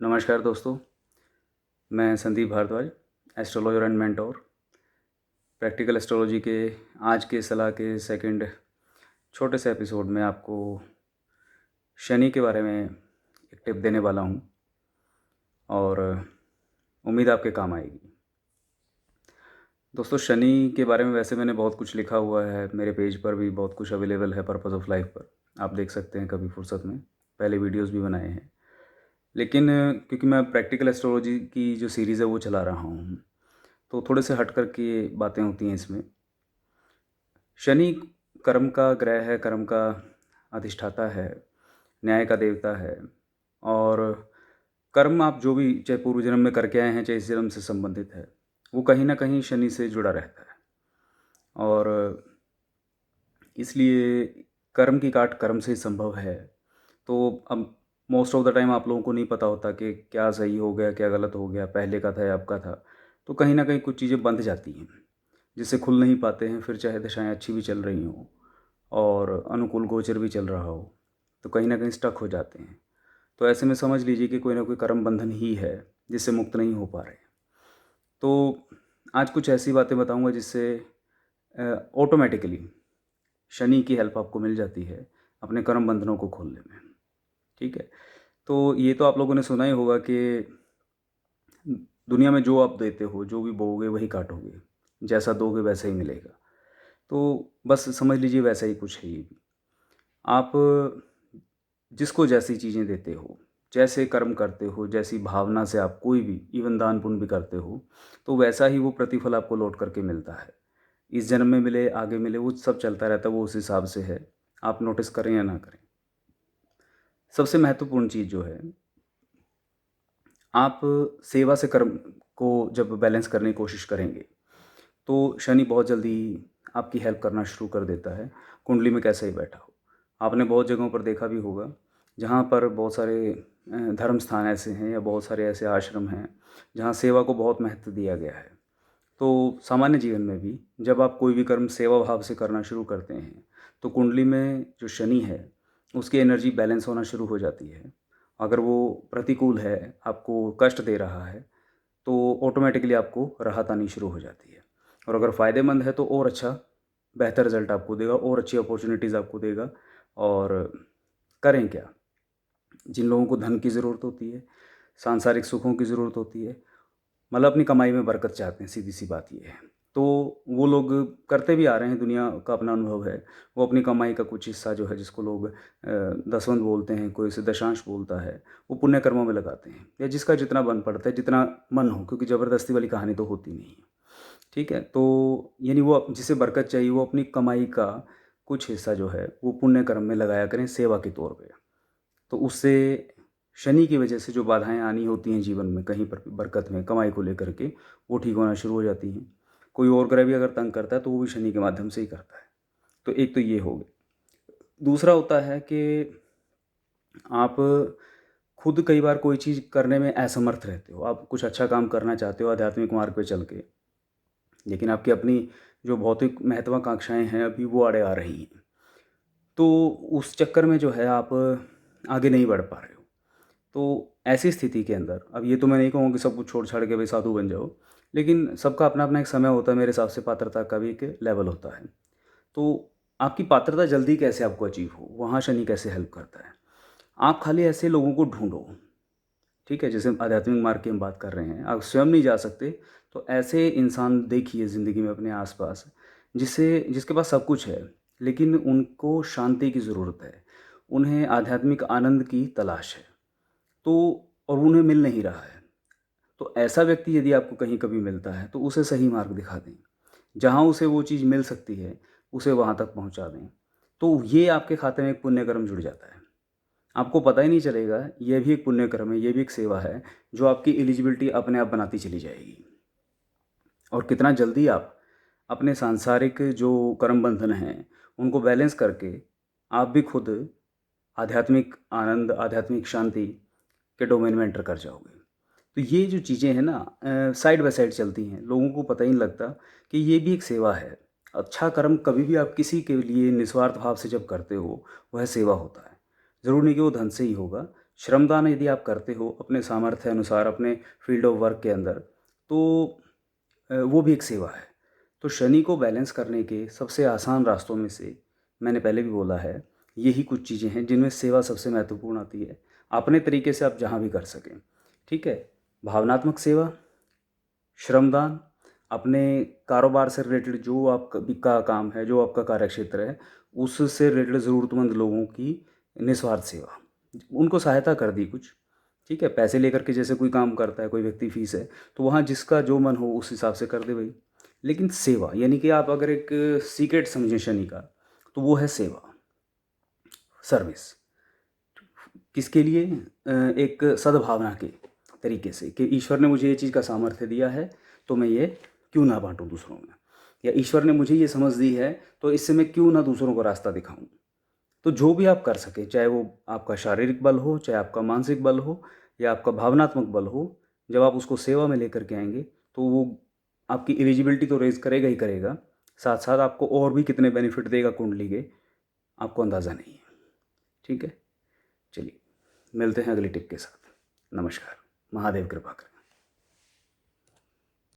नमस्कार दोस्तों, मैं Sandeep Bhardwaj, astrologer and mentor. Practical astrology के आज के सलाह के सेकंड छोटे से एपिसोड में आपको शनि के बारे में एक टिप देने वाला हूं और उम्मीद आपके काम आएगी। दोस्तों, शनि के बारे में वैसे मैंने बहुत कुछ लिखा हुआ है, मेरे पेज पर भी बहुत कुछ अवेलेबल है पर्पस ऑफ लाइफ पर। आप देख सकते हैं कभी फुर्सत में, पहले वीडियोज़ भी बनाए हैं। लेकिन क्योंकि मैं प्रैक्टिकल एस्ट्रोलॉजी की जो सीरीज़ है वो चला रहा हूँ, तो थोड़े से हट कर के बातें होती हैं इसमें। शनि कर्म का ग्रह है, कर्म का अधिष्ठाता है, न्याय का देवता है। और कर्म आप जो भी चाहे पूर्व जन्म में करके आए हैं, चाहे इस जन्म से संबंधित है, वो कहीं ना कहीं शनि से जुड़ा रहता है। और इसलिए कर्म की काट कर्म से ही संभव है। तो अब मोस्ट ऑफ द टाइम आप लोगों को नहीं पता होता कि क्या सही हो गया, क्या गलत हो गया, पहले का था या अब का था। तो कहीं ना कहीं कुछ चीज़ें बंध जाती हैं जिससे खुल नहीं पाते हैं। फिर चाहे दशाएं अच्छी भी चल रही हों और अनुकूल गोचर भी चल रहा हो, तो कहीं ना कहीं स्टक हो जाते हैं। तो ऐसे में समझ लीजिए कि कोई ना कोई कर्म बंधन ही है जिससे मुक्त नहीं हो पा रहे। तो आज कुछ ऐसी बातें बताऊंगा जिससे ऑटोमेटिकली शनि की हेल्प आपको मिल जाती है अपने कर्म बंधनों को खोलने में। ठीक है। तो ये तो आप लोगों ने सुना ही होगा कि दुनिया में जो आप देते हो, जो भी बोओगे वही काटोगे, जैसा दोगे वैसा ही मिलेगा। तो बस समझ लीजिए वैसा ही कुछ है ये भी। आप जिसको जैसी चीज़ें देते हो, जैसे कर्म करते हो, जैसी भावना से आप कोई भी इवन दान पुण्य भी करते हो, तो वैसा ही वो प्रतिफल आपको लौट करके मिलता है। इस जन्म में मिले, आगे मिले, वो सब चलता रहता है, वो उस हिसाब से है। आप नोटिस करें या ना करें। सबसे महत्वपूर्ण चीज़ जो है, आप सेवा से कर्म को जब बैलेंस करने की कोशिश करेंगे, तो शनि बहुत जल्दी आपकी हेल्प करना शुरू कर देता है, कुंडली में कैसा ही बैठा हो। आपने बहुत जगहों पर देखा भी होगा जहाँ पर बहुत सारे धर्म स्थान ऐसे हैं या बहुत सारे ऐसे आश्रम हैं जहाँ सेवा को बहुत महत्व दिया गया है। तो सामान्य जीवन में भी जब आप कोई भी कर्म सेवा भाव से करना शुरू करते हैं, तो कुंडली में जो शनि है उसकी एनर्जी बैलेंस होना शुरू हो जाती है। अगर वो प्रतिकूल है, आपको कष्ट दे रहा है, तो ऑटोमेटिकली आपको राहत आनी शुरू हो जाती है। और अगर फ़ायदेमंद है तो और अच्छा बेहतर रिज़ल्ट आपको देगा, और अच्छी अपॉर्चुनिटीज़ आपको देगा। और करें क्या? जिन लोगों को धन की ज़रूरत होती है, सांसारिक सुखों की ज़रूरत होती है, मतलब अपनी कमाई में बरकत चाहते हैं, सीधी-सी बात ये है। तो वो लोग करते भी आ रहे हैं, दुनिया का अपना अनुभव है। वो अपनी कमाई का कुछ हिस्सा जो है, जिसको लोग दसवंध बोलते हैं, कोई इसे दशांश बोलता है, वो पुण्य कर्मों में लगाते हैं, या जिसका जितना बन पड़ता है, जितना मन हो, क्योंकि ज़बरदस्ती वाली कहानी तो होती नहीं है। ठीक है? तो यानी वो जिसे बरकत चाहिए, वो अपनी कमाई का कुछ हिस्सा जो है, वो पुण्य कर्म में लगाया करें सेवा के तौर पे। तो उससे शनि की वजह से जो बाधाएँ आनी होती हैं जीवन में, कहीं पर भी बरकत में, कमाई को लेकर के, वो ठीक होना शुरू हो जाती हैं। कोई और ग्रह भी अगर तंग करता है तो वो भी शनि के माध्यम से ही करता है। तो एक तो ये हो गया। दूसरा होता है कि आप खुद कई बार कोई चीज़ करने में असमर्थ रहते हो। आप कुछ अच्छा काम करना चाहते हो आध्यात्मिक मार्ग पे चल के, लेकिन आपकी अपनी जो भौतिक महत्वाकांक्षाएँ हैं अभी वो आड़े आ रही हैं। तो उस चक्कर में जो है आप आगे नहीं बढ़ पा रहे हो। तो ऐसी स्थिति के अंदर, अब ये तो मैं नहीं कहूँगा कि सब कुछ छोड़ छाड़ के भाई साधु बन जाओ, लेकिन सबका अपना अपना एक समय होता है, मेरे हिसाब से पात्रता का भी एक लेवल होता है। तो आपकी पात्रता जल्दी कैसे आपको अचीव हो, वहाँ शनि कैसे हेल्प करता है। आप खाली ऐसे लोगों को ढूंढो, ठीक है, जैसे आध्यात्मिक मार्ग की हम बात कर रहे हैं, आप स्वयं नहीं जा सकते, तो ऐसे इंसान देखिए ज़िंदगी में अपने आसपास, जिसके पास सब कुछ है, लेकिन उनको शांति की ज़रूरत है, उन्हें आध्यात्मिक आनंद की तलाश है। तो और उन्हें मिल नहीं रहा है। तो ऐसा व्यक्ति यदि आपको कहीं कभी मिलता है, तो उसे सही मार्ग दिखा दें। जहाँ उसे वो चीज़ मिल सकती है, उसे वहाँ तक पहुँचा दें। तो ये आपके खाते में एक पुण्य कर्म जुड़ जाता है। आपको पता ही नहीं चलेगा, ये भी एक पुण्य कर्म है, ये भी एक सेवा है, जो आपकी एलिजिबिलिटी अपने आप बनाती चली जाएगी। और कितना जल्दी आप अपने सांसारिक जो कर्म बंधन हैं, उनको बैलेंस करके आप भी खुद आध्यात्मिक आनंद, आध्यात्मिक शांति के डोमेन में एंटर कर जाओगे। तो ये जो चीज़ें हैं ना, साइड बाय साइड चलती हैं, लोगों को पता ही नहीं लगता कि ये भी एक सेवा है। अच्छा कर्म कभी भी आप किसी के लिए निस्वार्थ भाव से जब करते हो, वह सेवा होता है। ज़रूरी नहीं कि वो धन से ही होगा, श्रमदान यदि आप करते हो अपने सामर्थ्य अनुसार अपने फील्ड ऑफ वर्क के अंदर, तो वो भी एक सेवा है। तो शनि को बैलेंस करने के सबसे आसान रास्तों में से मैंने पहले भी बोला है, यही कुछ चीज़ें हैं जिनमें सेवा सबसे महत्वपूर्ण आती है। अपने तरीके से आप जहाँ भी कर सकें, ठीक है? भावनात्मक सेवा, श्रमदान, अपने कारोबार से रिलेटेड जो आपका काम है, जो आपका कार्यक्षेत्र है, उससे रिलेटेड ज़रूरतमंद लोगों की निस्वार्थ सेवा। उनको सहायता कर दी कुछ, ठीक है? पैसे लेकर के जैसे कोई काम करता है, कोई व्यक्ति फ़ीस है, तो वहाँ जिसका जो मन हो उस हिसाब से कर दे भई। लेकिन सेवा यानी कि आप अगर एक सीक्रेट समझें शनि का, तो वो है सेवा, सर्विस। किसके लिए? एक सद्भावना के तरीके से कि ईश्वर ने मुझे ये चीज़ का सामर्थ्य दिया है, तो मैं ये क्यों ना बाँटूँ दूसरों में, या ईश्वर ने मुझे ये समझ दी है, तो इससे मैं क्यों ना दूसरों को रास्ता दिखाऊँ। तो जो भी आप कर सकें, चाहे वो आपका शारीरिक बल हो, चाहे आपका मानसिक बल हो, या आपका भावनात्मक बल हो, जब आप उसको सेवा में लेकर के आएँगे, तो वो आपकी एलिजिबिलिटी तो रेज़ करेगा ही करेगा, साथ-साथ आपको और भी कितने बेनिफिट देगा कुंडली के, आपको अंदाज़ा नहीं है। ठीक है? चलिए, मिलते हैं अगली टिप के साथ। नमस्कार। महादेव कृपा करें।